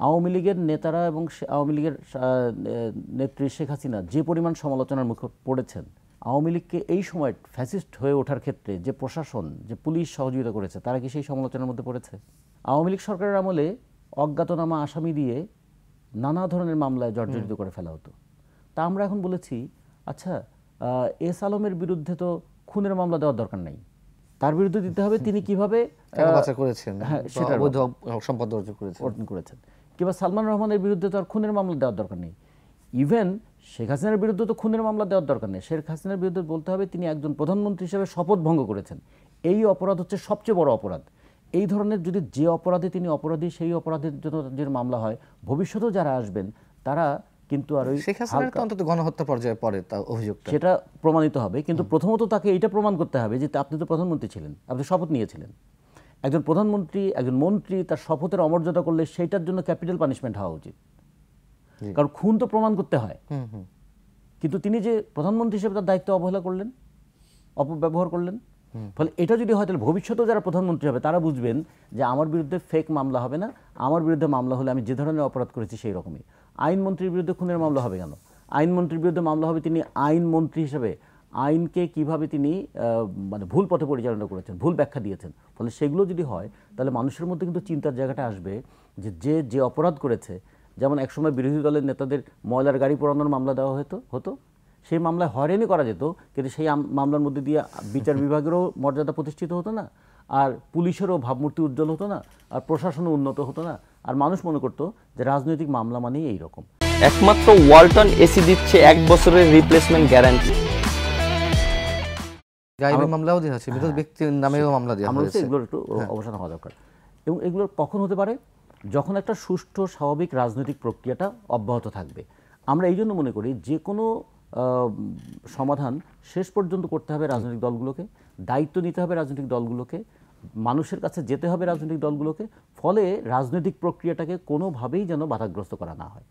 আওয়ামী লীগের নেতারা এবং আওয়ামী লীগের নেত্রী শেখ হাসিনা যে পরিমাণ সমালোচনার মুখে পড়েছেন, আওয়ামী লীগকে এই সময় ফ্যাসিস্ট হয়ে ওঠার ক্ষেত্রে যে প্রশাসন, যে পুলিশ সহযোগিতা করেছে, তারা কি সেই সমালোচনার মধ্যে পড়েছে? আওয়ামী লীগ সরকারের আমলে অজ্ঞাতনামা আসামি দিয়ে নানা ধরনের মামলায় জর্জরিত করে ফেলা হতো। তা আমরা এখন বলেছি, আচ্ছা এস আলমের বিরুদ্ধে তো খুনের মামলা দেওয়ার দরকার নাই, তার বিরুদ্ধে দিতে হবে তিনি কিভাবে অর্জন করেছেন, কিংবা সালমান রহমানের বিরুদ্ধে তো আর খুনের মামলা দেওয়ার দরকার নেই। ইভেন শেখ হাসিনার বিরুদ্ধে তো খুনের মামলা দেওয়ার দরকার নেই। শেখ হাসিনার বিরুদ্ধে বলতে হবে তিনি একজন প্রধানমন্ত্রী হিসেবে শপথ ভঙ্গ করেছেন। এই অপরাধ হচ্ছে সবচেয়ে বড় অপরাধ। এই ধরনের যদি যে অপরাধে তিনি অপরাধী, সেই অপরাধের জন্য যে মামলা হয়, ভবিষ্যতেও যারা আসবেন তারা কিন্তু আর ওই শেখ হাসিনার তো অন্তত গণহত্যা পর্যায়ে পড়ে তা অভিযোগটা, সেটা প্রমাণিত হবে। কিন্তু প্রথমত তাকে এইটা প্রমাণ করতে হবে যে আপনি তো প্রধানমন্ত্রী ছিলেন, আপনি শপথ নিয়েছিলেন। একজন প্রধানমন্ত্রী, একজন মন্ত্রী তার শপথের অমর্যাদা করলে সেইটার জন্য ক্যাপিটাল পানিশমেন্ট হওয়া উচিত, কারণ খুন তো প্রমাণ করতে হয়। কিন্তু তিনি যে প্রধানমন্ত্রী হিসেবে তার দায়িত্ব অবহেলা করলেন, অপব্যবহার করলেন। ফলে এটা যদি হয় তাহলে ভবিষ্যতেও যারা প্রধানমন্ত্রী হবে তারা বুঝবেন যে আমার বিরুদ্ধে ফেক মামলা হবে না, আমার বিরুদ্ধে মামলা হলে আমি যে ধরনের অপরাধ করেছি সেই রকমই। আইনমন্ত্রীর বিরুদ্ধে খুনের মামলা হবে কেন? আইনমন্ত্রীর বিরুদ্ধে মামলা হবে তিনি আইনমন্ত্রী হিসেবে আইনকে কিভাবে তিনি মানে ভুল পথে পরিচালনা করেছেন, ভুল ব্যাখ্যা দিয়েছেন। ফলে সেগুলো যদি হয় তাহলে মানুষের মধ্যে কিন্তু চিন্তার জায়গাটা আসবে যে যে অপরাধ করেছে, যেমন একসময় বিরোধী দলের নেতাদের ময়লার গাড়ি পোড়ানোর মামলা দেওয়া হতো, সেই মামলায় হয়রানি করা যেত, কিন্তু সেই মামলার মধ্যে দিয়ে বিচার বিভাগেরও মর্যাদা প্রতিষ্ঠিত হতো না, আর পুলিশেরও ভাবমূর্তি উজ্জ্বল হতো না, আর প্রশাসনও উন্নত হতো না, আর মানুষ মনে করতো যে রাজনৈতিক মামলা মানেই এইরকম। একমাত্র ওয়ালটন এসি দিচ্ছে 1 বছরের রিপ্লেসমেন্ট গ্যারান্টি। গায়েবী মামলাও দেওয়া হচ্ছে, মৃত ব্যক্তির নামেও মামলা দেওয়া হয়েছে। এগুলোর একটু অবসান হওয়া দরকার। এবং এগুলো কখন হতে পারে? যখন একটা সুষ্ঠু স্বাভাবিক রাজনৈতিক প্রক্রিয়াটা অব্যাহত থাকবে। আমরা এই জন্য মনে করি যে কোনো সমাধান শেষ পর্যন্ত করতে হবে রাজনৈতিক দলগুলোকে, দায়িত্ব নিতে হবে রাজনৈতিক দলগুলোকে, মানুষের কাছে যেতে হবে রাজনৈতিক দলগুলোকে। ফলে রাজনৈতিক প্রক্রিয়াটাকে কোনোভাবেই যেন বাধাগ্রস্ত করা না হয়।